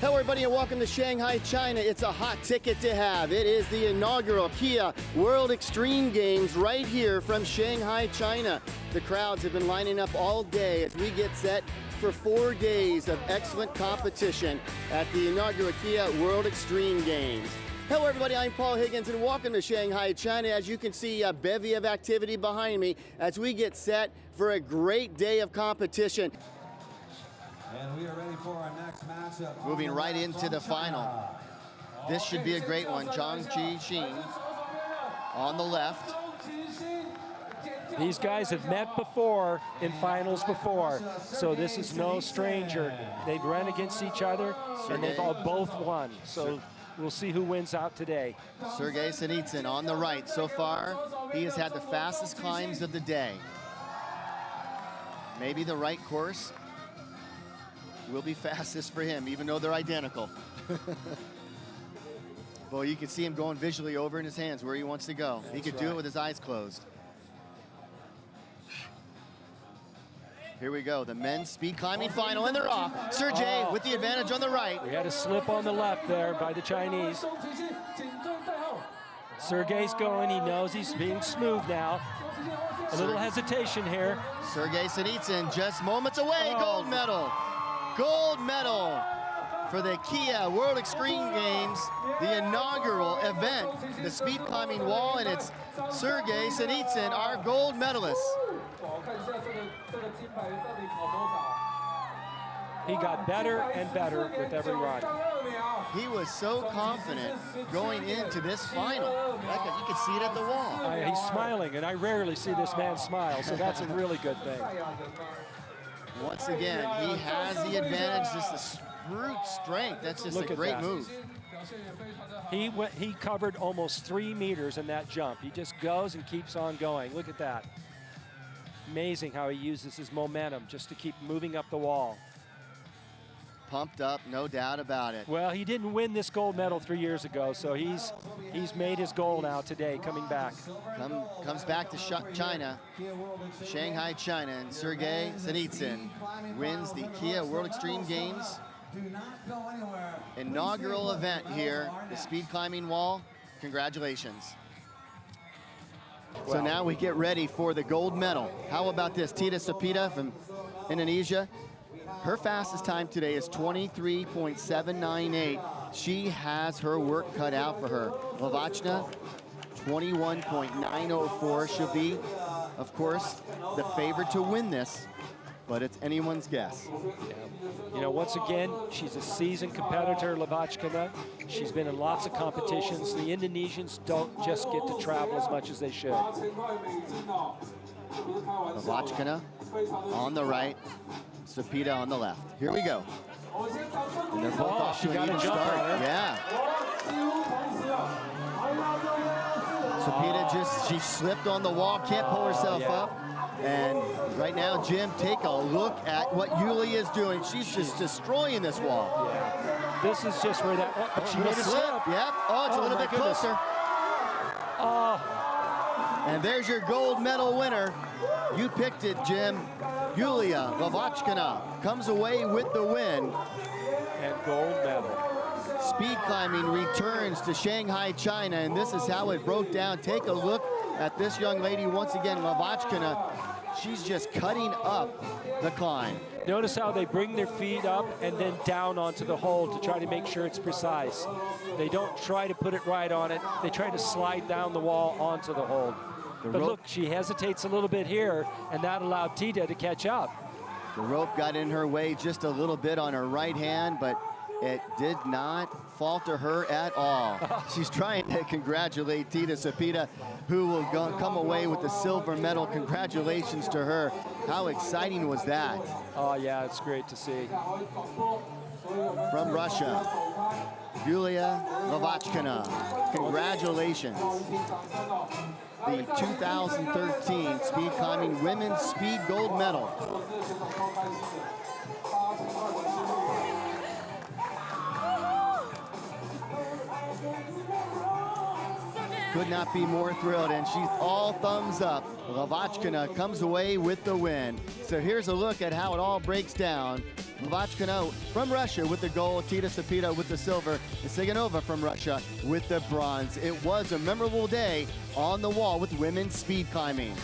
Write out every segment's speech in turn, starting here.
Hello everybody and welcome to Shanghai, China. It's a hot ticket to have. It is the inaugural Kia World Extreme Games right here from Shanghai, China. The crowds have been lining up all day as we get set for 4 days of excellent competition at the inaugural Kia World Extreme Games. Hello everybody, I'm Paul Higgins and welcome to Shanghai, China. As you can see, a bevy of activity behind me as we get set for a great day of competition. And we are ready for our next matchup. Moving right into the final. This should be a great one. Zhang Jixin on the left. These guys have met before in finals before, so this is no stranger. They've run against each other, and they've all both won. So we'll see who wins out today. Sergei Sinitsyn on the right. So far, he has had the fastest climbs of the day. Maybe the right course will be fastest for him, even though they're identical. Well, you can see him going visually over in his hands where he wants to go. He could do it with his eyes closed. Here we go, the men's speed climbing final, and they're off. Sergei with the advantage on the right. We had a slip on the left there by the Chinese. Sergei's going, he knows he's being smooth now. A little hesitation here. Sergei Sinitsyn just moments away, gold medal. Gold medal for the Kia World Extreme Games, the inaugural event, the speed climbing wall, and it's Sergei Sinitsyn, our gold medalist. He got better and better with every run. He was so confident going into this final. You can see it at the wall. He's smiling, and I rarely see this man smile, so that's a really good thing. Once again, he has the advantage, just the brute strength. That's just a great move. He covered almost 3 meters in that jump. He just goes and keeps on going. Look at that. Amazing how he uses his momentum just to keep moving up the wall. Pumped up, no doubt about it. Well, he didn't win this gold medal 3 years ago, so he's made his goal now today, coming back. Comes back to China, Shanghai, China, and Sergei Sinitsyn wins the Kia World Extreme Games. Inaugural event here, the speed climbing wall. Congratulations. So now we get ready for the gold medal. How about this? Tita Sapita from Indonesia. Her fastest time today is 23.798. She has her work cut out for her. Lavachna, 21.904. She'll be, of course, the favorite to win this, but it's anyone's guess. Yeah. You know, once again, she's a seasoned competitor, Lavachna. She's been in lots of competitions. The Indonesians don't just get to travel as much as they should. Lavachna on the right, Sapita on the left. Here we go. And they're both off to an even start. Yeah. Sapita she slipped on the wall, can't pull herself up. And right now, Jim, take a look at what Yulia is doing. She's just destroying this wall. Yeah. This is just where that, she made a slip. Yep, it's a little bit closer. And there's your gold medal winner. You picked it, Jim. Yulia Lavachkina comes away with the win. And gold medal. Speed climbing returns to Shanghai, China, and this is how it broke down. Take a look at this young lady once again, Lavachkina. She's just cutting up the climb. Notice how they bring their feet up and then down onto the hold to try to make sure it's precise. They don't try to put it right on it. They try to slide down the wall onto the hold. But look, she hesitates a little bit here, and that allowed Tita to catch up. The rope got in her way just a little bit on her right hand, but it did not falter her at all. She's trying to congratulate Tita Sapita, who will come away with the silver medal. Congratulations to her. How exciting was that? Oh, yeah, it's great to see. From Russia, Yulia Lavachkina. Congratulations. The 2013 Speed Climbing Women's Speed Gold Medal. Could not be more thrilled, and she's all thumbs up. Lavachkina comes away with the win. So here's a look at how it all breaks down. Lvachkina from Russia with the gold, Tita Sapita with the silver, and Siganova from Russia with the bronze. It was a memorable day on the wall with women's speed climbing.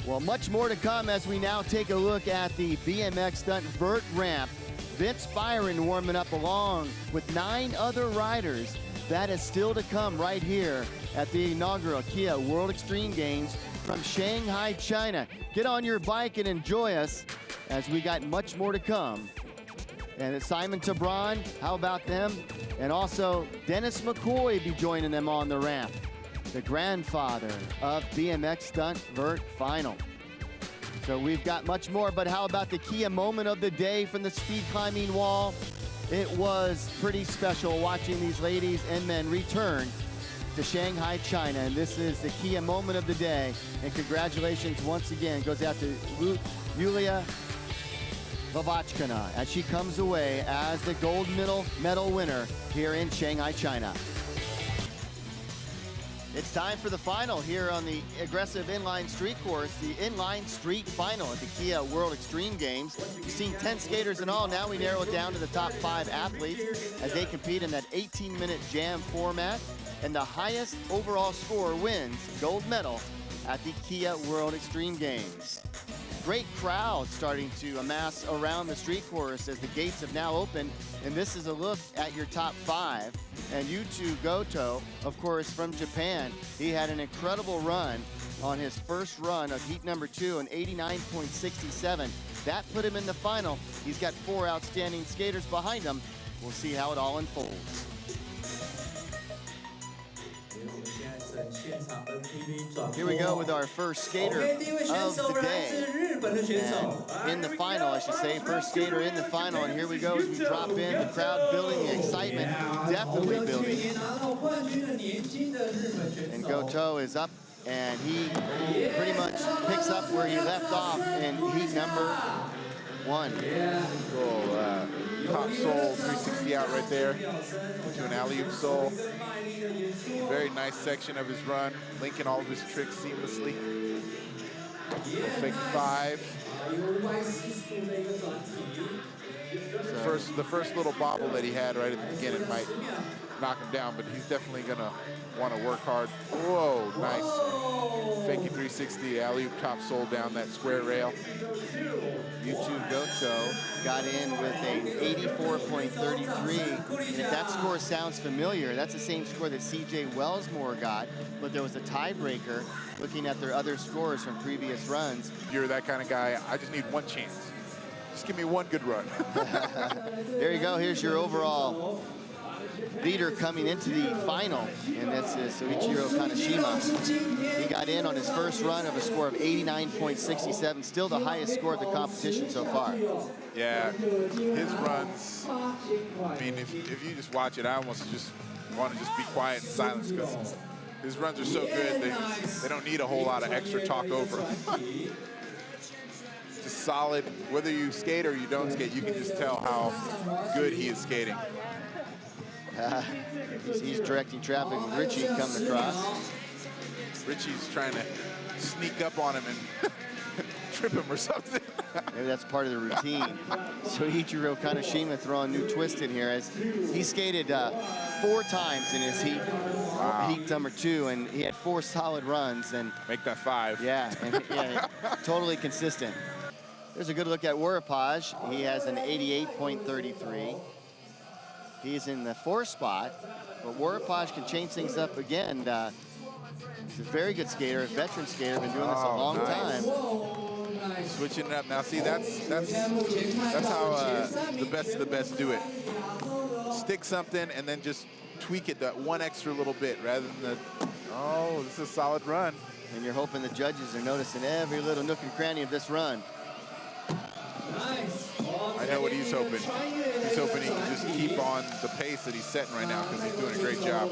Well, much more to come as we now take a look at the BMX stunt vert ramp. Vince Byron warming up along with 9 other riders. That is still to come right here at the inaugural Kia World Extreme Games from Shanghai, China. Get on your bike and enjoy us as we got much more to come. And Simon Tabron, how about them? And also Dennis McCoy be joining them on the ramp, the grandfather of BMX Stunt Vert Final. So we've got much more, but how about the Kia moment of the day from the speed climbing wall? It was pretty special watching these ladies and men return to Shanghai, China. And this is the Kia moment of the day. And congratulations once again goes out to Yulia Lvachkina as she comes away as the gold medal winner here in Shanghai, China. It's time for the final here on the aggressive inline street course, the inline street final at the Kia World Extreme Games. You've seen 10 skaters in all. Now we narrow it down to the top 5 athletes as they compete in that 18-minute jam format. And the highest overall score wins gold medal at the Kia World Extreme Games. Great crowd starting to amass around the street course as the gates have now opened. And this is a look at your top 5. And Yutu Goto, of course, from Japan, he had an incredible run on his first run of heat number 2 in 89.67. That put him in the final. He's got 4 outstanding skaters behind him. We'll see how it all unfolds. Here we go with our first skater of the day. And in the final, I should say, first skater in the final. And here we go as we drop in, the crowd building, the excitement definitely building. And Goto is up, and he pretty much picks up where he left off in heat number 1. Little top soul 360 out right there to an alley-oop soul. Very nice section of his run, linking all of his tricks seamlessly. Fake 5. The first little bobble that he had right at the beginning might knock him down, but he's definitely gonna want to work hard. Whoa, nice. Fakey 360, alley-oop top soul down that square rail. Yutu Goto got in with an 84.33. And if that score sounds familiar, that's the same score that CJ Wellsmore got, but there was a tiebreaker looking at their other scores from previous runs. You're that kind of guy, I just need one chance. Just give me one good run. There you go, here's your overall leader coming into the final, and this is Soichiro Kaneshima. He got in on his first run of a score of 89.67, still the highest score of the competition so far. Yeah, his runs, I mean, if you just watch it, I almost just want to just be quiet and silence because his runs are so good, they don't need a whole lot of extra talk over them. Just solid, whether you skate or you don't skate, you can just tell how good he is skating. He's directing traffic with Richie coming across. Richie's trying to sneak up on him and trip him or something. Maybe that's part of the routine. Soichiro Kaneshima throwing new twist in here as he skated 4 times in his heat, heat number 2, and he had 4 solid runs. And make that 5. Yeah, and yeah, totally consistent. There's a good look at Warapaj. He has an 88.33. He's in the 4th spot, but Warapaj can change things up again. He's a very good skater, a veteran skater, been doing this a long time. Switching it up now. See, that's how the best of the best do it. Stick something and then just tweak it that one extra little bit rather than the. Oh, this is a solid run. And you're hoping the judges are noticing every little nook and cranny of this run. I know what he's hoping. He's hoping he can just keep on the pace that he's setting right now because he's doing a great job.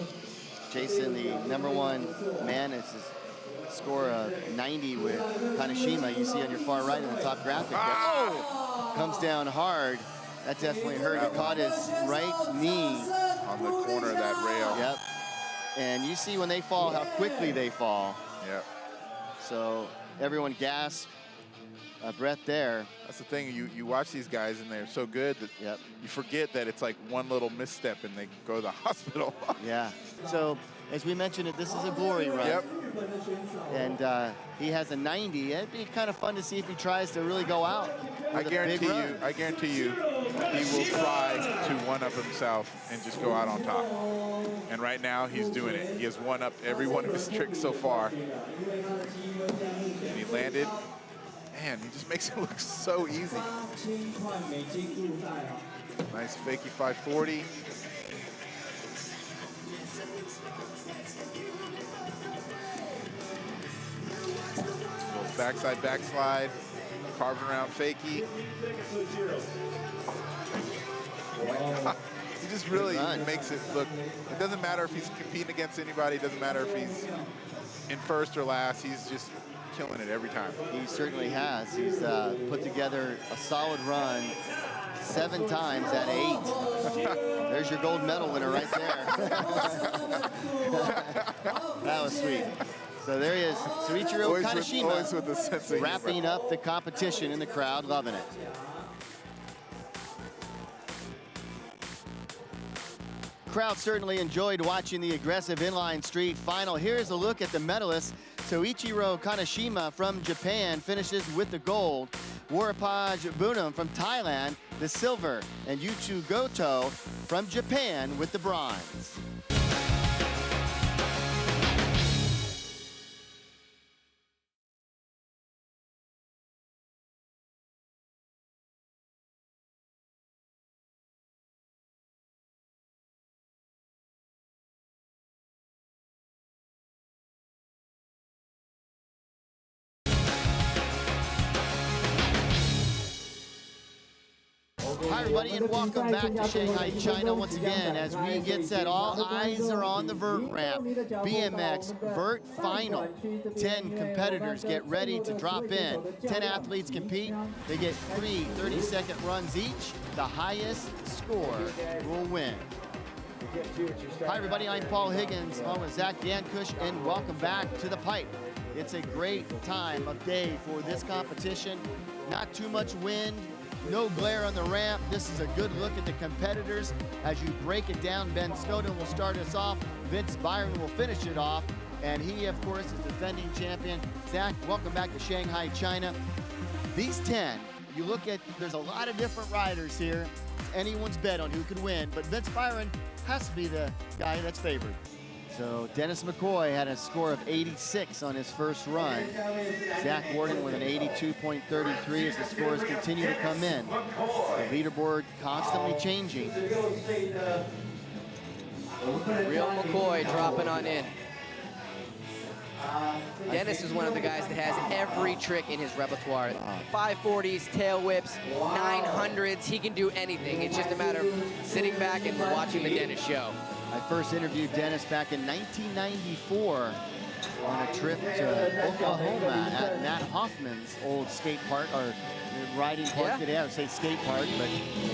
Jason, the #1 man, is a score of 90 with Kaneshima. You see on your far right in the top graphic. Oh! Comes down hard. That definitely hurt. He caught his right knee on the corner of that rail. Yep. And you see when they fall how quickly they fall. Yep. So everyone gasped. a breath there. That's the thing. You watch these guys, and they're so good that you forget that it's like one little misstep, and they go to the hospital. Yeah. So, as we mentioned, this is a glory run. Yep. And he has a 90. It'd be kind of fun to see if he tries to really go out. I guarantee you, he will try to one-up himself and just go out on top. And right now, he's doing it. He has one-upped every one of his tricks so far. And he landed. Man, he just makes it look so easy. Nice fakie 540. Little backside backslide, carving around fakie. Oh my God. He just really makes it look, it doesn't matter if he's competing against anybody, it doesn't matter if he's in first or last, he's just killing it every time. He certainly has. He's put together a solid run 7 times at 8. There's your gold medal winner right there. That was sweet. So there he is, Soichiro Kaneshima, wrapping up the competition in the crowd, loving it. Crowd certainly enjoyed watching the aggressive inline street final. Here's a look at the medalists. Soichiro Kaneshima from Japan finishes with the gold. Warapaj Bunam from Thailand, the silver. And Yuchu Goto from Japan with the bronze. Hi everybody, and welcome back to Shanghai, China once again. As we get set, all eyes are on the vert ramp. BMX vert final. 10 competitors get ready to drop in. 10 athletes compete. They get 3 30-second runs each. The highest score will win. Hi everybody, I'm Paul Higgins along with Zach Yankush, and welcome back to the pipe. It's a great time of day for this competition. Not too much wind. No glare on the ramp. This is a good look at the competitors. As you break it down, Ben Snowden will start us off. Vince Byron will finish it off. And he, of course, is defending champion. Zach, welcome back to Shanghai, China. These 10, you look at, there's a lot of different riders here. It's anyone's bet on who could win, but Vince Byron has to be the guy that's favored. So Dennis McCoy had a score of 86 on his first run. Zach Warden with an 82.33 as the scores continue to come in. The leaderboard constantly changing. Real McCoy dropping on in. Dennis is one of the guys that has every trick in his repertoire. 540s, tail whips, 900s, he can do anything. It's just a matter of sitting back and watching the Dennis show. I first interviewed Dennis back in 1994 on a trip to Oklahoma at Matt Hoffman's old skate park, or riding park today. I would say skate park,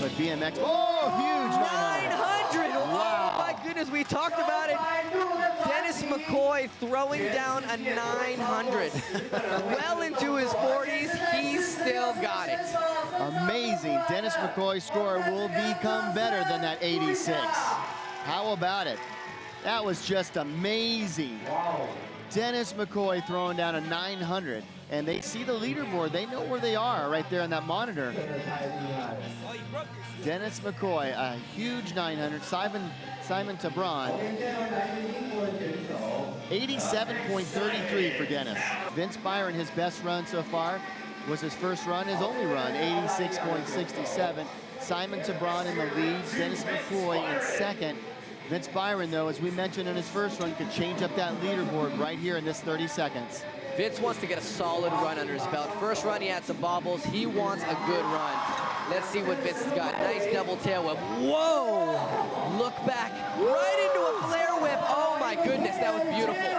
but BMX. Oh, huge 900! Wow. Oh my goodness, we talked about it. Dennis McCoy throwing down a 900. Well into his 40s, he's still got it. Amazing. Dennis McCoy's score will become better than that 86. How about it? That was just amazing. Wow. Dennis McCoy throwing down a 900, and they see the leaderboard. They know where they are right there on that monitor. Dennis McCoy, a huge 900. Simon Tabron, 87.33 for Dennis. Vince Byron, his best run so far was his first run, his only run, 86.67. Simon Tabron in the lead, Dennis McCoy in second. Vince Byron, though, as we mentioned in his first run, could change up that leaderboard right here in this 30 seconds. Vince wants to get a solid run under his belt. First run, he had some bobbles. He wants a good run. Let's see what Vince has got. Nice double tail whip. Whoa! Look back, right into a flare whip. Oh my goodness, that was beautiful.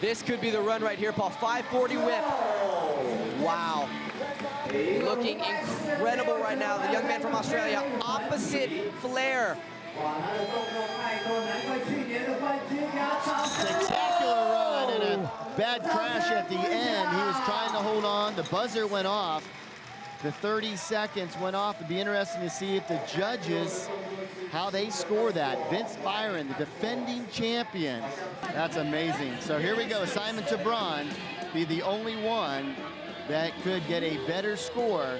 This could be the run right here, Paul. 540 whip. Wow. Looking incredible right now. The young man from Australia, opposite flare. Spectacular run and a bad crash at the end. He was trying to hold on. The buzzer went off. The 30 seconds went off. It'd be interesting to see if the judges, how they score that. Vince Byron, the defending champion. That's amazing. So here we go. Simon Tabron be the only one that could get a better score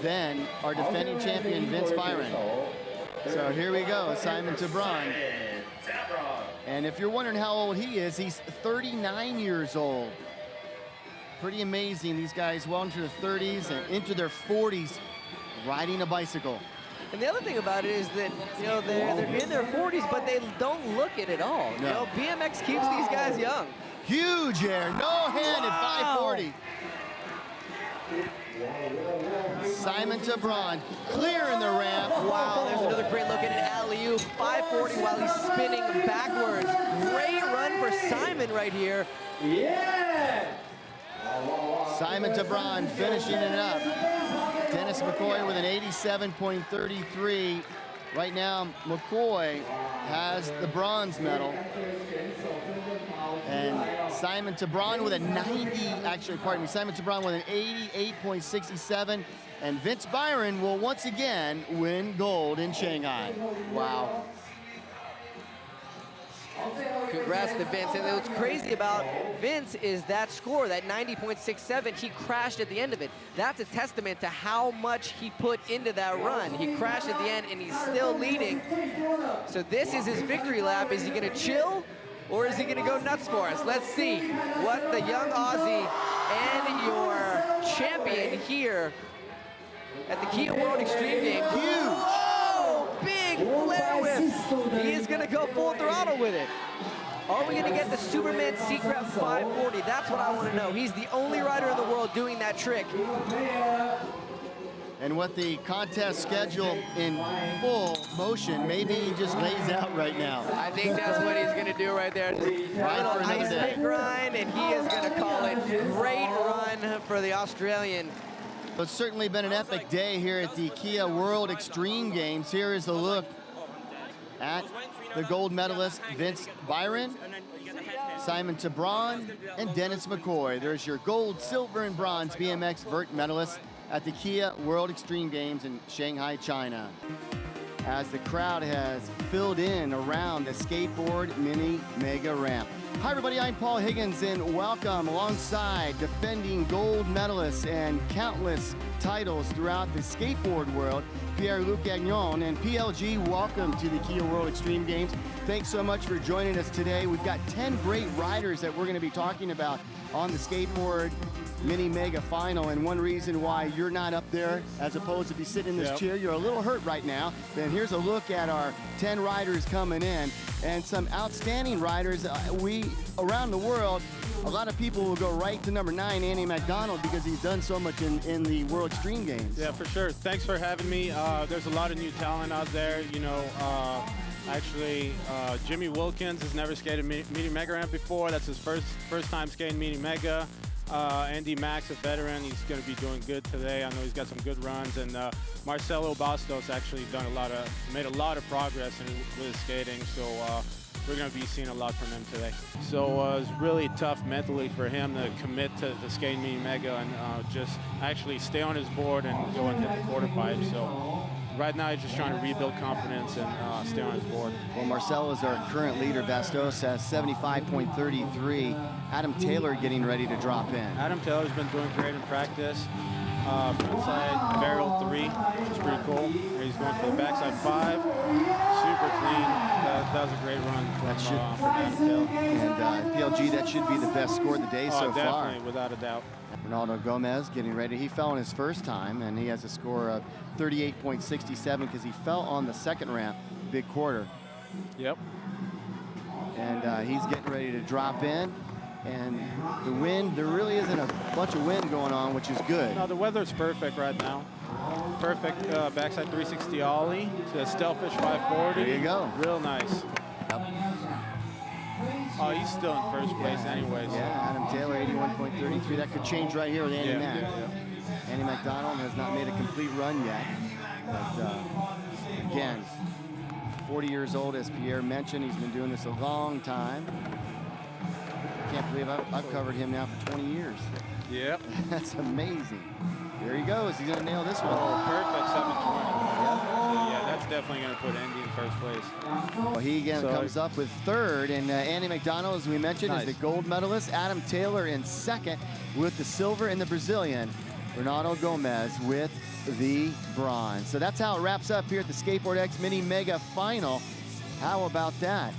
than our defending champion, Vince Byron. So here we go, Simon Tabron. And if you're wondering how old he is, he's 39 years old. Pretty amazing. These guys well into their 30s and into their 40s riding a bicycle. And the other thing about it is that, you know, they're in their 40s, but they don't look it at all. No. You know, BMX keeps these guys young. Huge air, no hand at 540. Simon Tabron clearing the ramp. Wow, there's another great look at an alley-oop. 540 while he's spinning backwards. Great run for Simon right here. Yeah! Simon Tabron finishing it up. Dennis McCoy with an 87.33. Right now, McCoy has the bronze medal. And Simon Tabron with a 90, Simon Tabron with an 88.67. And Vince Byron will once again win gold in Shanghai. Wow. Congrats to Vince. And what's crazy about Vince is that score, that 90.67, he crashed at the end of it. That's a testament to how much he put into that run. He crashed at the end and he's still leading. So this is his victory lap. Is he gonna chill or is he gonna go nuts for us? Let's see what the young Aussie and your champion here at the Kia World Extreme Games. Huge! Whoa! Big flare whip! He is gonna go full throttle with it. Are we gonna get the Superman seat grab 540? That's what I wanna know. He's the only rider in the world doing that trick. And with the contest schedule in full motion, maybe he just lays out right now. I think that's what he's gonna do right there. Just a little ice pick grind, and he is gonna call it. Great run for the Australian. It's certainly been an epic day here at the Kia World Extreme Games. Here is a look at the gold medalist Vince Byron, Simon Tabron, and Dennis McCoy. There's your gold, silver, and bronze BMX vert medalists at the Kia World Extreme Games in Shanghai, China. As the crowd has filled in around the skateboard mini mega ramp. Hi everybody, I'm Paul Higgins and welcome alongside defending gold medalists and countless titles throughout the skateboard world, Pierre-Luc Gagnon. And PLG, welcome to the Kia World Extreme Games. Thanks so much for joining us today. We've got 10 great riders that we're going to be talking about on the skateboard mini mega final, and one reason why you're not up there as opposed to be sitting in this chair, you're a little hurt right now. Then here's a look at our 10 riders coming in and some outstanding riders. We around the world, a lot of people will go right to number 9, Andy McDonald, because he's done so much in the World Extreme Games. Yeah, for sure. Thanks for having me. There's a lot of new talent out there. You know, actually, Jimmy Wilkins has never skated mini mega ramp before. That's his first time skating mini mega. Andy Max, a veteran, he's going to be doing good today. I know he's got some good runs, and Marcelo Bastos actually made a lot of progress with his skating. So we're going to be seeing a lot from him today. So it was really tough mentally for him to commit to the skating mini mega and just actually stay on his board and go and hit the quarter pipe. So right now he's just trying to rebuild confidence and stay on his board. Well, Marcel is our current leader. Bastos has 75.33. Adam Taylor getting ready to drop in. Adam Taylor's been doing great in practice. Frontside barrel 3, which is pretty cool. He's going for the backside 5. Super clean. That was a great run from Adam Taylor. And PLG, that should be the best score of the day so far. Definitely, without a doubt. Ronaldo Gomez getting ready. He fell on his first time, and he has a score of 38.67 because he fell on the second ramp, big quarter. Yep. And he's getting ready to drop in. And the wind, there really isn't a bunch of wind going on, which is good. No, the weather's perfect right now. Perfect backside 360 ollie to a Stealthfish 540. There you go. Real nice. Yep. Oh, he's still in first place anyways. Yeah, Adam Taylor, 81.33. That could change right here with Andy Mack. Yeah. Andy McDonald has not made a complete run yet. But again, 40 years old, as Pierre mentioned. He's been doing this a long time. I can't believe I've covered him now for 20 years. Yep. That's amazing. There he goes. He's going to nail this one. Oh, perfect, 720. Yep. So, yeah, that's definitely going to put Andy in first place. Well, he again comes up with third, and Andy McDonald, as we mentioned, is the gold medalist. Adam Taylor in second with the silver, and the Brazilian, Ronaldo Gomez, with the bronze. So that's how it wraps up here at the Skateboard X Mini Mega Final. How about that?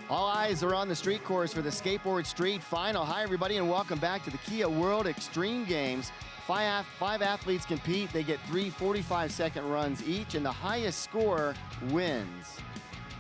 All eyes are on the street course for the Skateboard Street Final. Hi, everybody, and welcome back to the Kia World Extreme Games. Five athletes compete. They get 3 45-second runs each, and the highest score wins.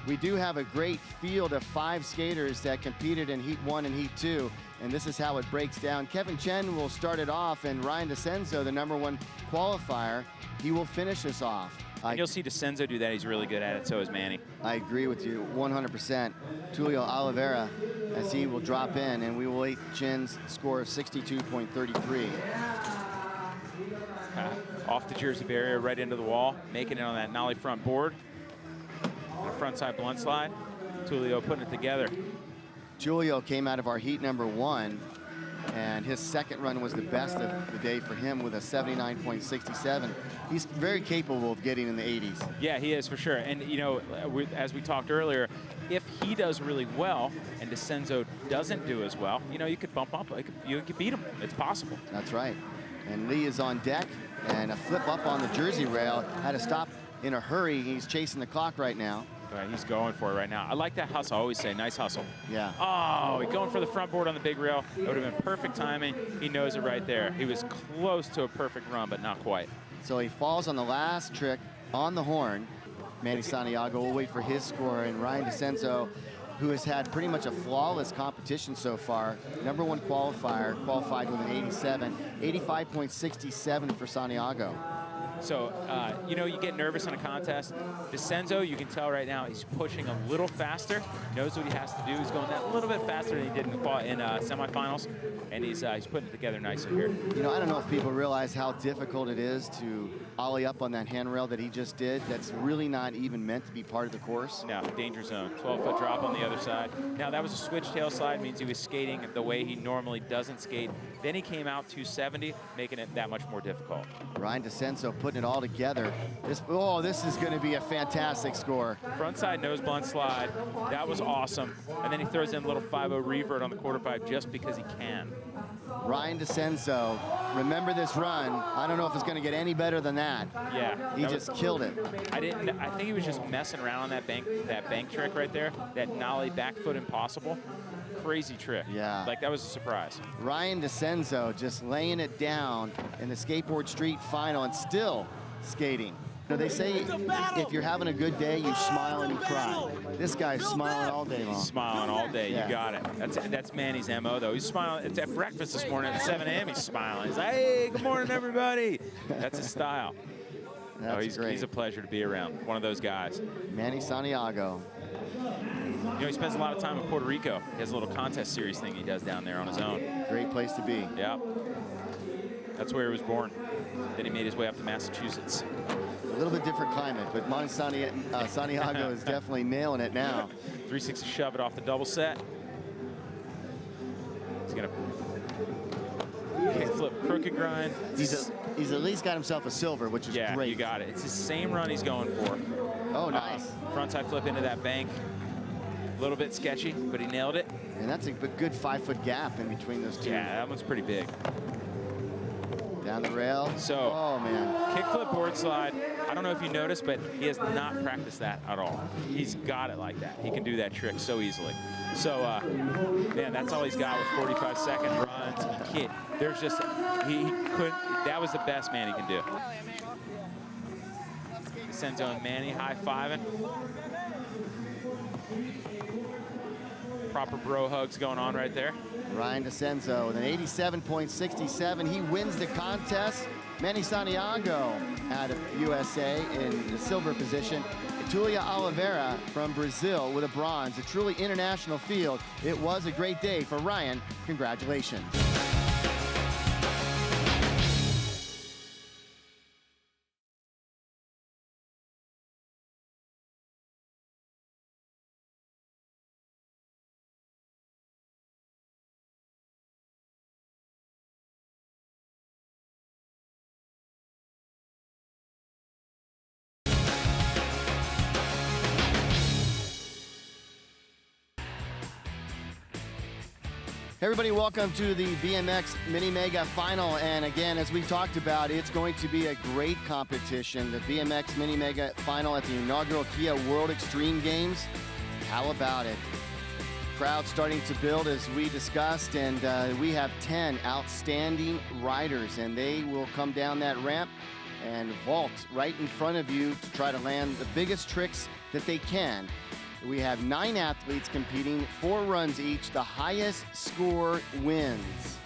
We do have a great field of 5 skaters that competed in Heat 1 and Heat 2, and this is how it breaks down. Kevin Chen will start it off, and Ryan DeCenzo, the #1 qualifier, he will finish us off. And you'll see DeCenzo do that. He's really good at it. So is Manny. I agree with you 100%. Tulio Oliveira, as he will drop in, and we will await Chen's score of 62.33. Off the Jersey barrier, right into the wall, making it on that nollie front board. On a front side blunt slide. Tulio putting it together. Julio came out of our heat #1, and his second run was the best of the day for him with a 79.67. He's very capable of getting in the 80s. Yeah, he is for sure. And, you know, as we talked earlier, if he does really well and DeCenzo doesn't do as well, you know, you could bump up. You could beat him. It's possible. That's right. And Lee is on deck, and a flip up on the Jersey rail. Had to stop in a hurry. He's chasing the clock right now. Right, he's going for it right now. I like that hustle. I always say, nice hustle. Yeah. Oh, he's going for the front board on the big rail. It would have been perfect timing. He knows it right there. He was close to a perfect run, but not quite. So he falls on the last trick on the horn. Manny Santiago will wait for his score, and Ryan DeCenzo, who has had pretty much a flawless competition so far, #1 qualifier, qualified with an 87, 85.67 for Santiago. So, you know, you get nervous in a contest. DeCenzo, you can tell right now, he's pushing a little faster, knows what he has to do. He's going that little bit faster than he did in semifinals, and he's putting it together nicely here. You know, I don't know if people realize how difficult it is to ollie up on that handrail that he just did. That's really not even meant to be part of the course. No, danger zone. 12-foot drop on the other side. Now, that was a switch tail slide, means he was skating the way he normally doesn't skate. Then he came out 270, making it that much more difficult. Ryan DeCenzo putting it all together. This is going to be a fantastic score. Frontside nose blunt slide. That was awesome. And then he throws in a little 5-0 revert on the quarter pipe just because he can. Ryan DeCenzo, remember this run. I don't know if it's going to get any better than that. Yeah. He just killed it. I think he was just messing around on that bank trick right there. That nollie back foot impossible. Crazy trick. Yeah. Like, that was a surprise. Ryan DeCenzo just laying it down in the Skateboard Street Final and still skating. You know, they say if you're having a good day, you smile and you cry. This guy's smiling all day long. He's smiling all day. Yeah. You got it. That's Manny's MO, though. He's smiling. It's at breakfast this morning at 7 a.m. He's smiling. He's like, hey, good morning, everybody. That's his style. That's great. He's a pleasure to be around. One of those guys. Manny Santiago. You know, he spends a lot of time in Puerto Rico. He has a little contest series thing he does down there on his own. Great place to be. Yeah. That's where he was born. Then he made his way up to Massachusetts. A little bit different climate, but Manny Santiago is definitely nailing it now. 360 shove it off the double set. He's going to kickflip crooked grind. He's at least got himself a silver, which is great. Yeah, you got it. It's the same run he's going for. Oh, nice. Frontside flip into that bank. A little bit sketchy, but he nailed it. And that's a good 5-foot gap in between those two. Yeah, that one's pretty big. Down the rail. So, oh, man. Kickflip board slide. I don't know if you noticed, but he has not practiced that at all. He's got it like that. He can do that trick so easily. So, man, that's all he's got with 45-second runs. He couldn't. That was the best Manny can do. Senzo and Manny high-fiving. Proper bro hugs going on right there. Ryan DeCenzo with an 87.67. He wins the contest. Manny Santiago out of USA in the silver position. Tulia Oliveira from Brazil with a bronze. A truly international field. It was a great day for Ryan. Congratulations. Everybody, welcome to the BMX Mini Mega Final. And again, as we talked about, it's going to be a great competition. The BMX Mini Mega Final at the inaugural Kia World Extreme Games. How about it? Crowd starting to build as we discussed, and we have 10 outstanding riders, and they will come down that ramp and vault right in front of you to try to land the biggest tricks that they can. We have 9 athletes competing, 4 runs each. The highest score wins.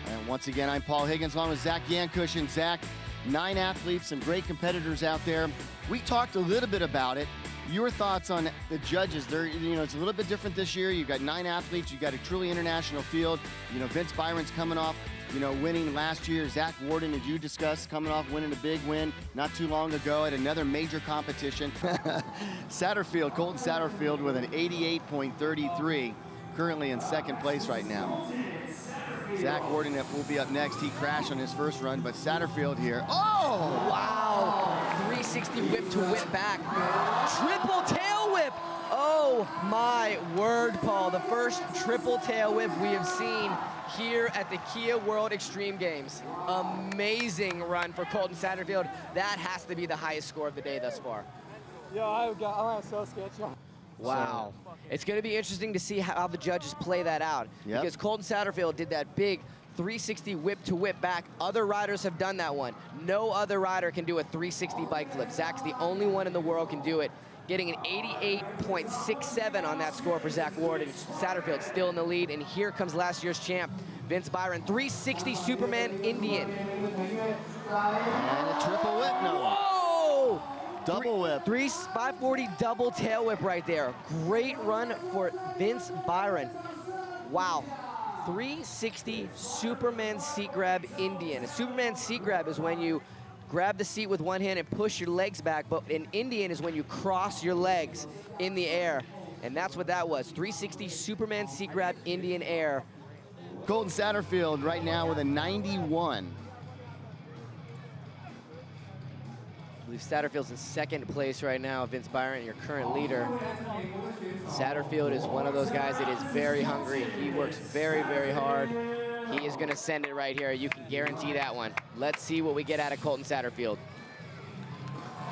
And once again, I'm Paul Higgins along with Zach Yankush. Zach, 9 athletes, some great competitors out there. We talked a little bit about it. Your thoughts on the judges? They're, it's a little bit different this year. You've got 9 athletes. You've got a truly international field. Vince Byron's coming off, winning last year. Zach Warden, as you discussed, coming off winning a big win not too long ago at another major competition. Satterfield, Colton Satterfield with an 88.33, currently in second place right now. Zach Warden will be up next. He crashed on his first run, but Satterfield here. Oh! Wow! 360 whip to whip back. Triple tail whip! Oh my word, Paul. The first triple tail whip we have seen here at the Kia World Extreme Games. Amazing run for Colton Satterfield. That has to be the highest score of the day thus far. Yeah, I'm so scared. Wow. It's going to be interesting to see how the judges play that out. Yep. Because Colton Satterfield did that big 360 whip to whip back. Other riders have done that one. No other rider can do a 360 bike flip. Zach's the only one in the world can do it. Getting an 88.67 on that score for Zach Ward, and Satterfield still in the lead. And here comes last year's champ, Vince Byron, 360 Superman Indian. And a triple whip, no. Whoa! Double whip. 540 double tail whip right there. Great run for Vince Byron. Wow. 360 Superman seat grab Indian. A Superman seat grab is when you grab the seat with one hand and push your legs back, but an Indian is when you cross your legs in the air. And that's what that was. 360 Superman seat grab Indian air. Colton Satterfield right now with a 91. I believe Satterfield's in second place right now. Vince Byron, your current leader. Satterfield is one of those guys that is very hungry. He works very, very hard. He is going to send it right here. You can guarantee that one. Let's see what we get out of Colton Satterfield.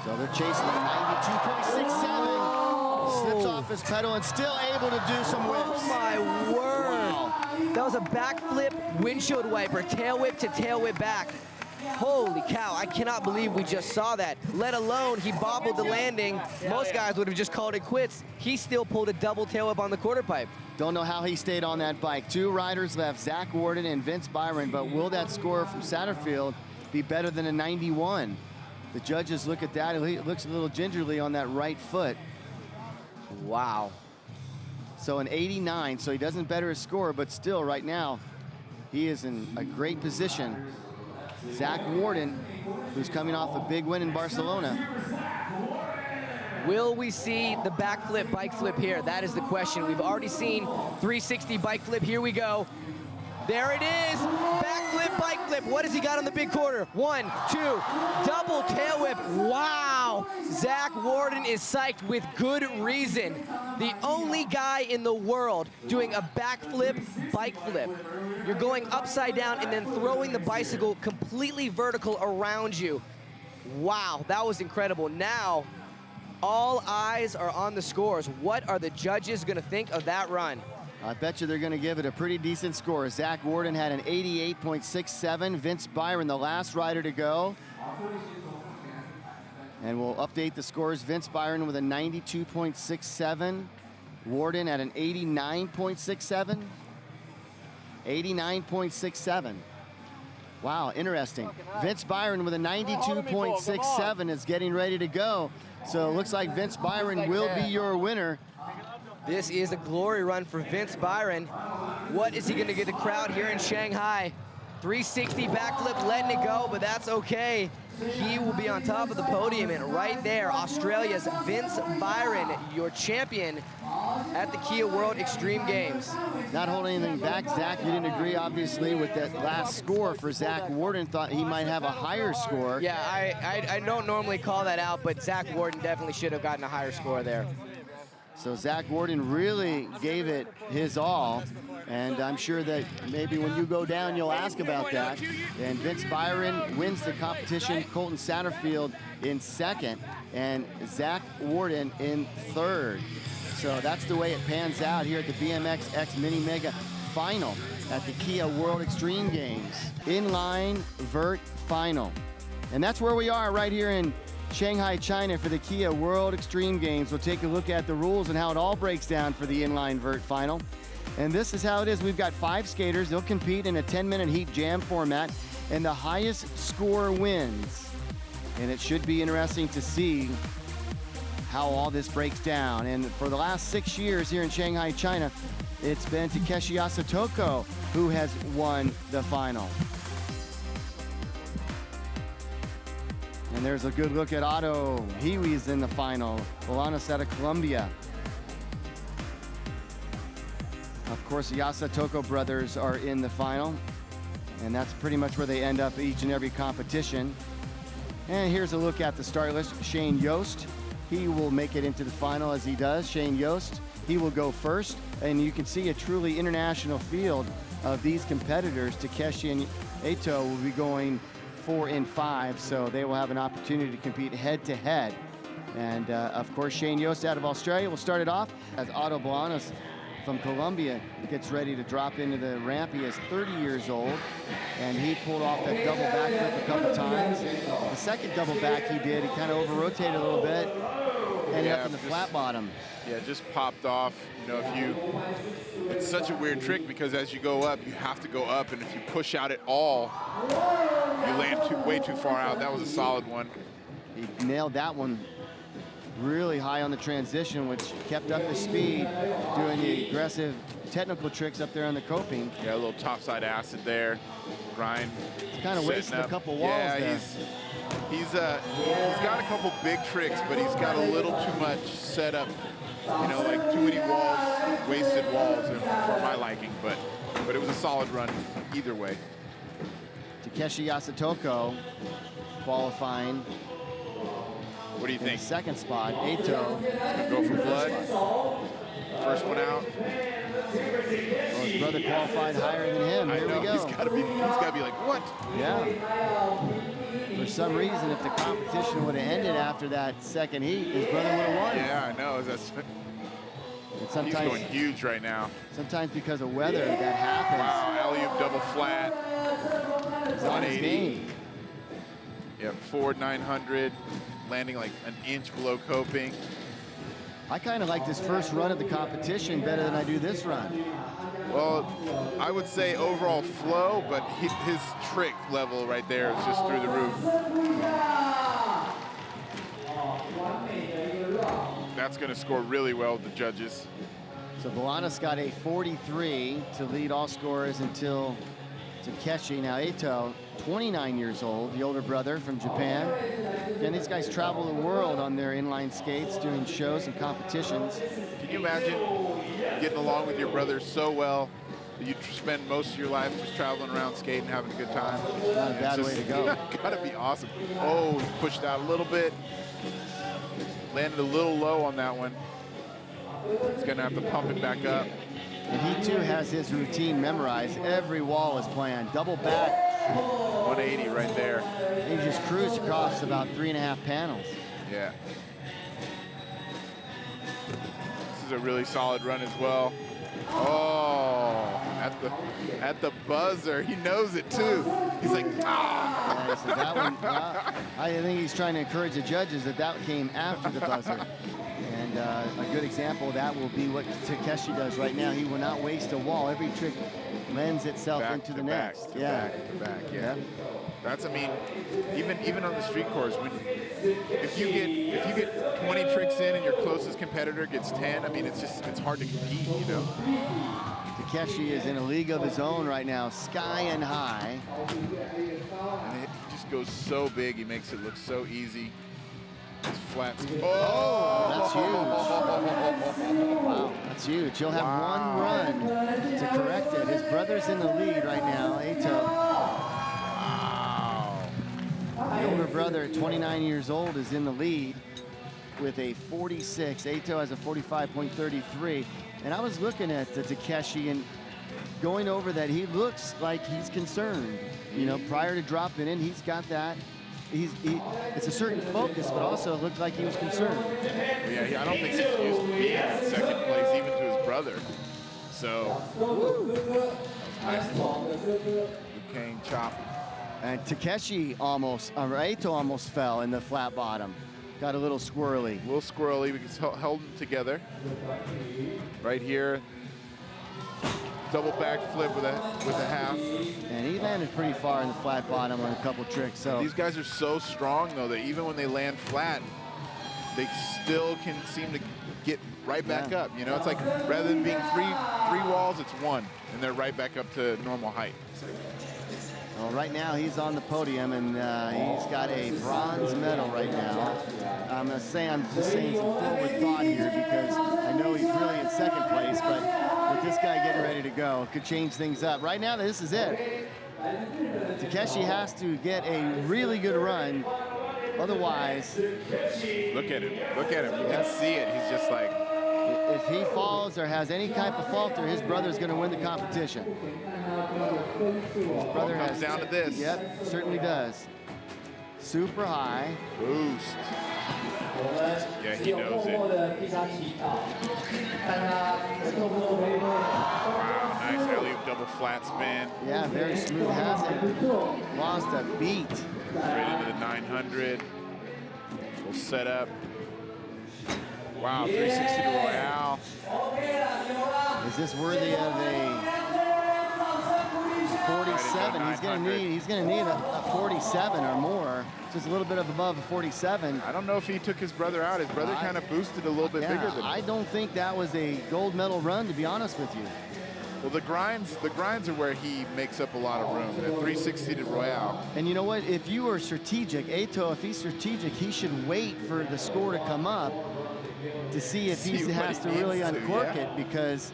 So they're chasing the 92.67. Slips off his pedal and still able to do some whips. Oh my word. Wow. That was a backflip windshield wiper, tail whip to tail whip back. Holy cow, I cannot believe we just saw that. Let alone he bobbled the landing. Most guys would have just called it quits. He still pulled a double tail whip on the quarter pipe. Don't know how he stayed on that bike. 2 riders left, Zach Warden and Vince Byron, but will that score from Satterfield be better than a 91? The judges look at that. He looks a little gingerly on that right foot. Wow. So an 89, so he doesn't better his score, but still right now, he is in a great position. Zach Warden, who's coming off a big win in Barcelona. Will we see the backflip bike flip here? That is the question. We've already seen 360 bike flip. Here we go. There it is. Backflip bike flip. What has he got on the big quarter? 1, 2, double tail whip. Wow. Zach Warden is psyched with good reason. The only guy in the world doing a backflip bike flip. You're going upside down and then throwing the bicycle completely vertical around you. Wow, that was incredible. Now, all eyes are on the scores. What are the judges going to think of that run? I bet you they're going to give it a pretty decent score. Zach Warden had an 88.67. Vince Byron, the last rider to go. And we'll update the scores. Vince Byron with a 92.67. Warden at an 89.67. 89.67. Wow, interesting. Vince Byron with a 92.67 is getting ready to go. So it looks like Vince Byron will be your winner. This is a glory run for Vince Byron. What is he going to get the crowd here in Shanghai? 360 backflip, letting it go, but that's okay. He will be on top of the podium, and right there, Australia's Vince Byron, your champion at the Kia World Extreme Games. Not holding anything back, Zach, you didn't agree, obviously, with that last score for Zach Warden. Thought he might have a higher score. Yeah, I don't normally call that out, but Zach Warden definitely should have gotten a higher score there. So Zach Warden really gave it his all, and I'm sure that maybe when you go down, you'll ask about that. And Vince Byron wins the competition, Colton Satterfield in second, and Zach Warden in third. So that's the way it pans out here at the BMX X Mini Mega Final at the Kia World Extreme Games. Inline Vert Final. And that's where we are right here in Shanghai, China for the Kia World Extreme Games. We'll take a look at the rules and how it all breaks down for the inline vert final. And this is how it is. We've got 5 skaters. They'll compete in a 10-minute heat jam format, and the highest score wins. And it should be interesting to see how all this breaks down. And for the last 6 years here in Shanghai, China, it's been Takeshi Yasutoko who has won the final. And there's a good look at Otto. Hiwi's in the final. Bolanos out of Colombia. Of course, the Yasutoko brothers are in the final. And that's pretty much where they end up each and every competition. And here's a look at the start list. Shane Yost, he will make it into the final as he does. Shane Yost, he will go first. And you can see a truly international field of these competitors. Takeshi and Eto will be going 4 and 5, so they will have an opportunity to compete head-to-head. And of course, Shane Yost out of Australia will start it off as Otto Bolanos from Colombia gets ready to drop into the ramp. He is 30 years old, and he pulled off that double backflip a couple times. The second double back he did, he kind of over-rotated a little bit, ended up in the flat bottom. Yeah, just popped off. You know, it's such a weird trick because as you go up, you have to go up, and if you push out at all, you land way too far out. That was a solid one. He nailed that one really high on the transition, which kept up his speed, doing the aggressive technical tricks up there on the coping. Yeah, a little topside acid there. Grind. He's kind of wasting a couple walls there. He's got a couple big tricks, but he's got a little too much set up. You know, like too many walls, wasted walls for my liking, but it was a solid run either way. Takeshi Yasutoko qualifying. What do you think? Second spot. Eto. Gonna go for blood. First one out. Well, his brother qualified higher than him. Here we go. He's gotta be like, what? Yeah. For some reason, if the competition would have ended after that second heat, his brother would have won. Yeah, I know. He's going huge right now. Sometimes because of weather, that happens. Wow, alley-oop double flat. 180. Yep, forward 900, landing like an inch below coping. I kind of like this first run of the competition better than I do this run. Well, I would say overall flow, but his trick level right there is just through the roof. That's going to score really well with the judges. So Bolanos got a 43 to lead all scorers until Takeshi. Now Eto, 29 years old, the older brother from Japan. And these guys travel the world on their inline skates, doing shows and competitions. Can you imagine getting along with your brother so well that you spend most of your life just traveling around skating, having a good time? Not a bad way to go. Gotta be awesome. Oh, he pushed out a little bit. Landed a little low on that one. He's gonna have to pump it back up. And he too has his routine memorized. Every wall is planned. Double back. 180 right there. He just cruised across about 3.5 panels. Yeah. This is a really solid run as well. Oh, at the buzzer. He knows it too. He's like, ah. Yeah, so that one, I think he's trying to encourage the judges that came after the buzzer. And And a good example of that will be what Takeshi does right now. He will not waste a wall. Every trick lends itself into the next. Back to back, yeah. That's, I mean, even on the street course, if you get 20 tricks in and your closest competitor gets 10, I mean, it's hard to compete, you know. Takeshi is in a league of his own right now, sky and high. And he just goes so big, he makes it look so easy. His flats. That's huge. Wow, that's huge. He'll have one run to correct it. His brother's in the lead right now, Eito. Wow. The older brother at 29 years old is in the lead with a 46. Eito has a 45.33. And I was looking at Takeshi and going over that, he looks like he's concerned. You know, prior to dropping in, he's got that. It's a certain focus, but also it looked like he was concerned. Yeah, I don't think he's used to being in second place, even to his brother. So, that was nice. Duquesne chop. And Takeshi Eito almost fell in the flat bottom. Got a little squirrely. A little squirrely because held them together. Right here. Double back flip with a half. And he landed pretty far in the flat bottom on a couple tricks. So these guys are so strong though that even when they land flat, they still can seem to get right back up. You know, it's like rather than being three walls, it's one, and they're right back up to normal height. Well, right now he's on the podium and he's got a bronze medal right now. I'm just saying some forward thought here because I know he's really in second place, but with this guy getting ready to go, could change things up. Right now, this is it. Takeshi has to get a really good run. Otherwise, look at him. Look at him. You can see it. He's just like. If he falls or has any type of falter, his brother's going to win the competition. His brother comes down to this. Yep, certainly does. Super high. Boost. Yeah, he knows it. Wow, nice alley-oop double flat spin. Yeah, very smooth. Hasn't lost a beat. Straight into the 900. We'll set up. Wow, 360 to Royale. Is this worthy of a 47? He's gonna need a 47 or more. Just a little bit above a 47. I don't know if he took his brother out. His brother kind of boosted a little bit bigger than him. I don't think that was a gold medal run, to be honest with you. Well, the grinds are where he makes up a lot of room. The 360 to Royale. And you know what? If you are strategic, Eito, if he's strategic, he should wait for the score to come up to see if he has to really uncork it, because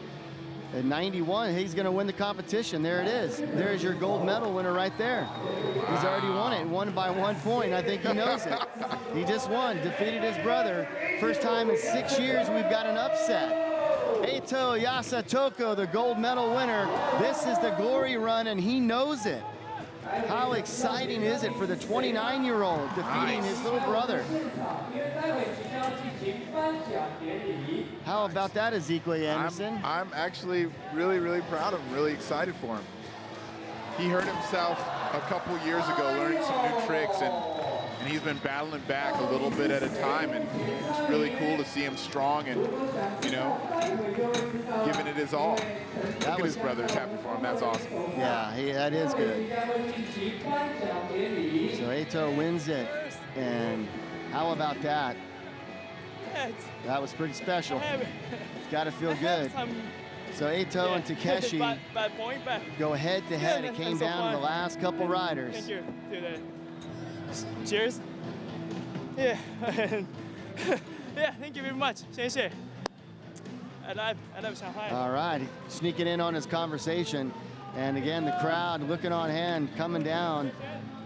at 91, he's going to win the competition. There it is. There's your gold medal winner right there. He's already won it, won by 1 point. I think he knows it. He just won, defeated his brother. First time in 6 years we've got an upset. Eito Yasutoko, the gold medal winner. This is the glory run, and he knows it. How exciting is it for the 29-year-old defeating his little brother? How about that, Ezekiel Anderson? I'm actually really, really proud of him, really excited for him. He hurt himself a couple years ago learning some new tricks, and he's been battling back a little bit at a time, and it's really cool to see him strong and, you know, giving it his all. Look at his brother's happy for him. That's awesome. Yeah, that is good. So Eito wins it, and how about that? That was pretty special. It's got to feel good. So Eito and Takeshi go head-to-head. It came down to the last couple riders. Thank you. Cheers. Yeah. Yeah, thank you very much. 谢谢. I love Shanghai. All right, sneaking in on his conversation. And again, the crowd looking on hand, coming down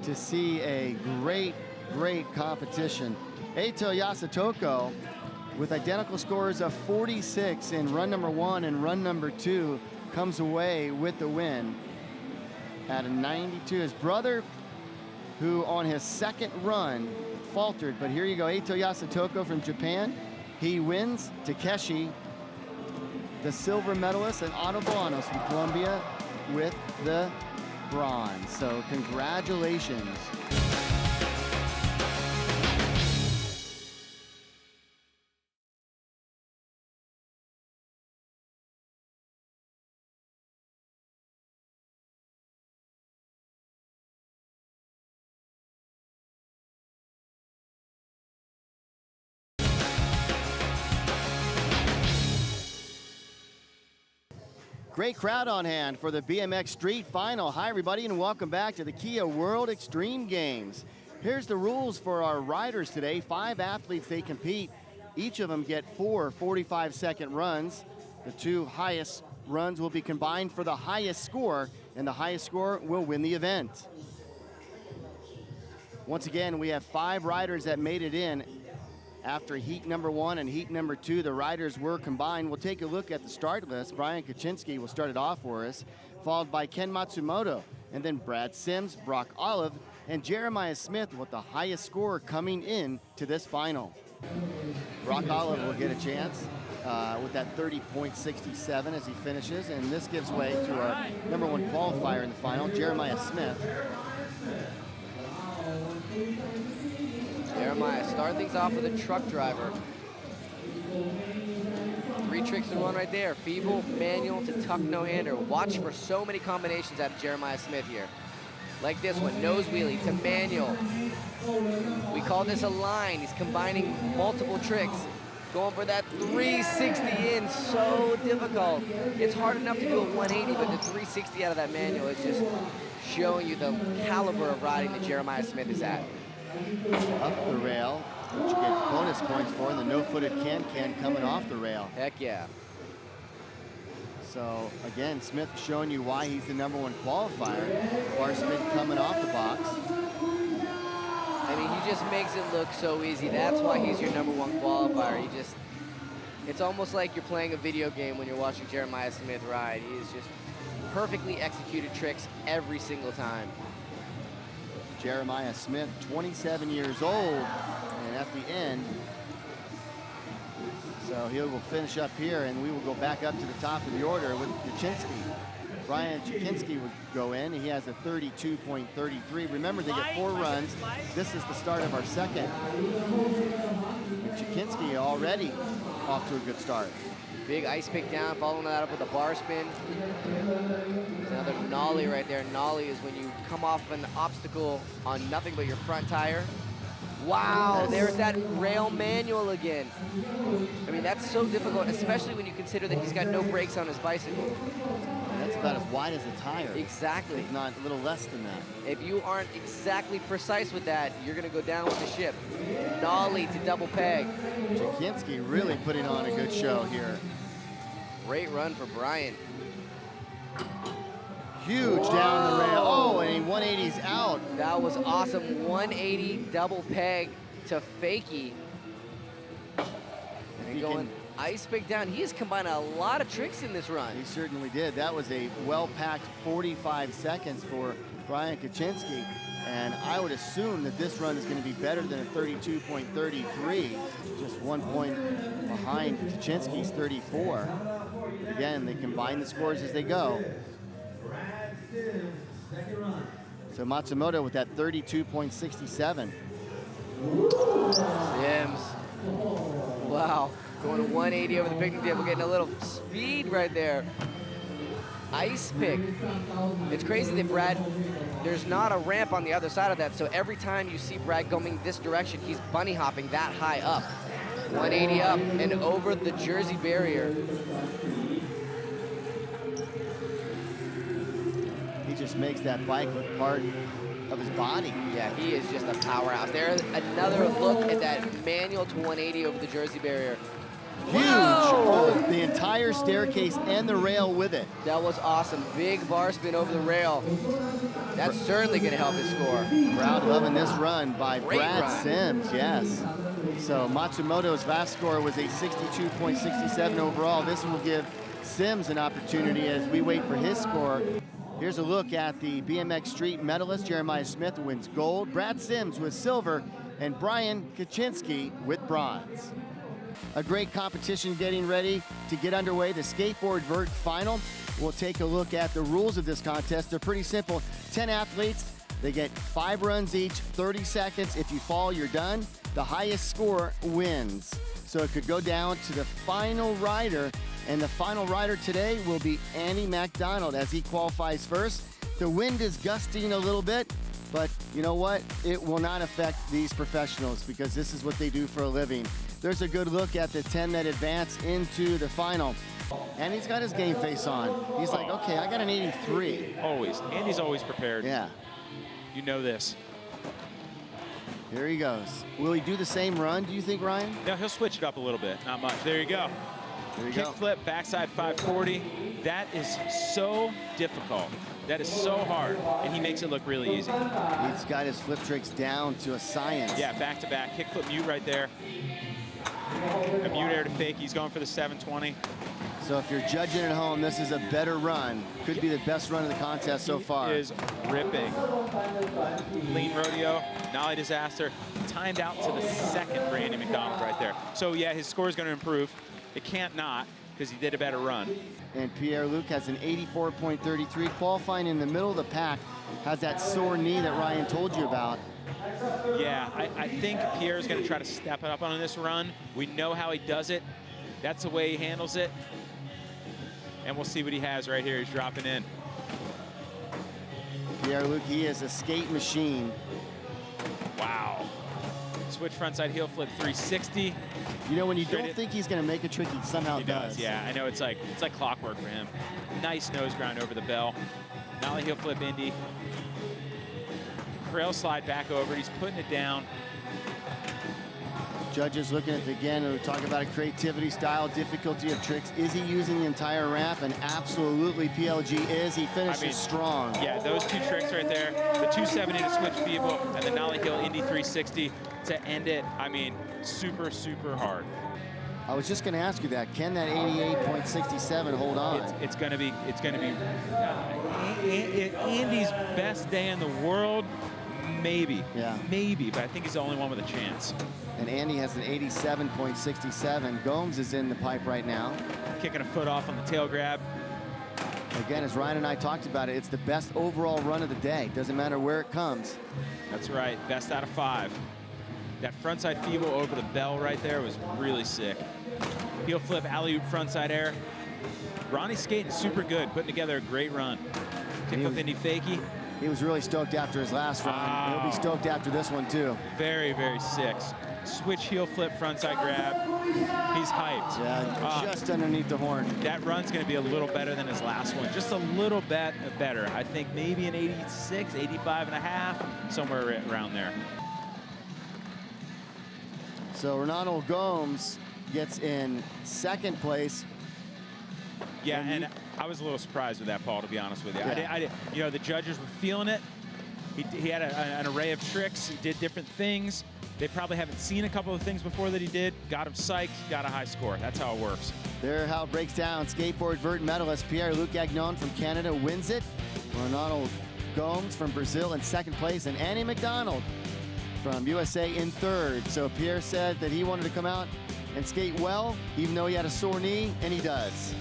to see a great, great competition. Eito Yasutoko, with identical scores of 46 in run number 1 and run number 2, comes away with the win at a 92. His brother, who on his second run faltered, but here you go, Eito Yasutoko from Japan. He wins. Takeshi, the silver medalist, and Otto Bolanos from Colombia with the bronze. So congratulations. Great crowd on hand for the BMX Street Final. Hi, everybody, and welcome back to the Kia World Extreme Games. Here's the rules for our riders today. 5 athletes, they compete. Each of them get 4 45-second runs. The 2 highest runs will be combined for the highest score, and the highest score will win the event. Once again, we have 5 riders that made it in. After heat number 1 and heat number 2, the riders were combined. We'll take a look at the start list. Brian Kaczynski will start it off for us, followed by Ken Matsumoto, and then Brad Sims, Brock Olive, and Jeremiah Smith with the highest score coming in to this final. Brock Olive will get a chance with that 30.67 as he finishes, and this gives way to our number 1 qualifier in the final, Jeremiah Smith. Jeremiah, start things off with a truck driver. 3 tricks in one right there. Feeble, manual to tuck no-hander. Watch for so many combinations out of Jeremiah Smith here. Like this one, nose wheelie to manual. We call this a line. He's combining multiple tricks. Going for that 360 in, so difficult. It's hard enough to do a 180, but the 360 out of that manual is just showing you the caliber of riding that Jeremiah Smith is at. Up the rail, which you get bonus points for, and the no-footed can coming off the rail. Heck yeah. So again, Smith showing you why he's the number 1 qualifier. Barsman coming off the box. I mean, he just makes it look so easy. That's why he's your number 1 qualifier. It's almost like you're playing a video game when you're watching Jeremiah Smith ride. He is just perfectly executed tricks every single time. Jeremiah Smith, 27 years old, and at the end, so he will finish up here, and we will go back up to the top of the order with Kaczynski. Brian Kaczynski would go in. He has a 32.33. Remember, they get 4 runs. This is the start of our second. And Kaczynski already off to a good start. Big ice pick down, following that up with a bar spin. There's another nollie right there. Nollie is when you come off an obstacle on nothing but your front tire. Wow, there's that rail manual again. I mean, that's so difficult, especially when you consider that he's got no brakes on his bicycle. That's about as wide as a tire. Exactly. If not a little less than that. If you aren't exactly precise with that, you're going to go down with the ship. Nollie to double peg. Kaczynski really putting on a good show here. Great run for Brian. Huge down the rail. Oh, and 180's out. That was awesome. 180 double peg to fakie. And going ice pick down. He has combined a lot of tricks in this run. He certainly did. That was a well-packed 45 seconds for Brian Kaczynski. And I would assume that this run is going to be better than a 32.33, just 1 point behind Kaczynski's 34. Again, they combine the scores as they go. So Matsumoto with that 32.67. Sims. Wow. Going to 180 over the picnic table, getting a little speed right there. Ice pick. It's crazy that Brad, there's not a ramp on the other side of that, so every time you see Brad going this direction, he's bunny hopping that high up. 180 up and over the Jersey barrier. He just makes that bike look part of his body. Yeah, he is just a powerhouse. There's another look at that manual to 180 over the Jersey barrier. Huge. Oh, the entire staircase and the rail with it. That was awesome. Big bar spin over the rail. That's certainly going to help his score. Crowd loving this run by Great Brad run. Sims, yes. So Matsumoto's last score was a 62.67 overall. This will give Sims an opportunity as we wait for his score. Here's a look at the BMX Street medalist. Jeremiah Smith wins gold. Brad Sims with silver, and Brian Kaczynski with bronze. A great competition getting ready to get underway. The skateboard vert final. We'll take a look at the rules of this contest. They're pretty simple. 10 athletes. They get 5 runs each, 30 seconds. If you fall, you're done. The highest score wins. So it could go down to the final rider, and the final rider today will be Andy MacDonald as he qualifies first. The wind is gusting a little bit, but you know what? It will not affect these professionals because this is what they do for a living. There's a good look at the 10 that advance into the final. And he's got his game face on. He's like, okay, I got an 83. Always. Andy's always prepared. Yeah. You know this. Here he goes. Will he do the same run, do you think, Ryan? No, he'll switch it up a little bit. Not much. There you go. There you Kick go. flip, backside 540. That is so difficult. That is so hard, and he makes it look really easy. He's got his flip tricks down to a science. Yeah, back to back, kick flip mute right there. A mute air to fake, he's going for the 720. So if you're judging at home, this is a better run. Could be the best run of the contest so far. He is ripping. Lean rodeo, nollie disaster, timed out to the second for Andy McDonald right there. So yeah, his score is going to improve. It can't not, because he did a better run. And Pierre-Luc has an 84.33, qualifying in the middle of the pack, has that sore knee that Ryan told you about. Yeah, I think Pierre's going to try to step it up on this run. We know how he does it. That's the way he handles it. And we'll see what he has right here. He's dropping in. Pierre-Luc, he is a skate machine. Wow. Switch frontside heel flip 360. You know, when you Straight don't in. think he's going to make a trick, he somehow He does, yeah. I know it's like clockwork for him. Nice nose grind over the bell. Nollie heel flip Indy. Trail slide back over. He's putting it down. Judges looking at it again, and we talk about a creativity, style, difficulty of tricks. Is he using the entire ramp? And absolutely, PLG is. He finishes strong. Yeah, those two tricks right there, the 270 to switch feeble, and the nollie heel Indy 360 to end it. I mean, super, super hard. I was just going to ask you that. Can that 88.67 hold on? It's going to be Andy's best day in the world. Maybe. Yeah. Maybe, but I think he's the only one with a chance. And Andy has an 87.67. Gomes is in the pipe right now. Kicking a foot off on the tail grab. Again, as Ryan and I talked about it, it's the best overall run of the day. Doesn't matter where it comes. That's right, best out of 5. That frontside feeble over the bell right there was really sick. Heel flip, alley-oop frontside air. Ronnie's skating super good, putting together a great run. Kick flip Indy fakie. He was really stoked after his last run. He'll be stoked after this one, too. Very, very sick. Switch heel flip, frontside grab. He's hyped. Yeah, just underneath the horn. That run's going to be a little better than his last one. Just a little bit better. I think maybe an 86, 85 and a half, somewhere around there. So Ronaldo Gomes gets in second place. Yeah, and I was a little surprised with that, Paul, to be honest with you. Yeah. You know, the judges were feeling it. He had an array of tricks. He did different things. They probably haven't seen a couple of things before that he did. Got him psyched, got a high score. That's how it works. There how it breaks down. Skateboard vert medalist Pierre-Luc Gagnon from Canada wins it. Ronaldo Gomes from Brazil in second place, and Andy McDonald from USA in third. So Pierre said that he wanted to come out and skate well, even though he had a sore knee, and he does.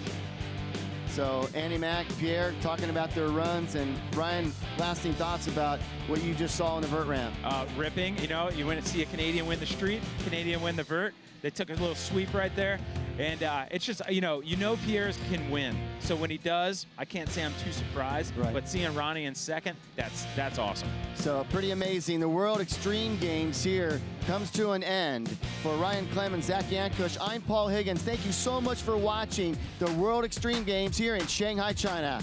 So Andy Mack, Pierre talking about their runs, and Ryan, lasting thoughts about what you just saw in the vert ramp. Ripping, you know, you went to see a Canadian win the street, Canadian win the vert. They took a little sweep right there. And it's just, you know Pierre can win. So when he does, I can't say I'm too surprised. Right. But seeing Ronnie in second, that's awesome. So pretty amazing. The World Extreme Games here comes to an end. For Ryan Clemens, Zach Yankush, I'm Paul Higgins. Thank you so much for watching the World Extreme Games here in Shanghai, China.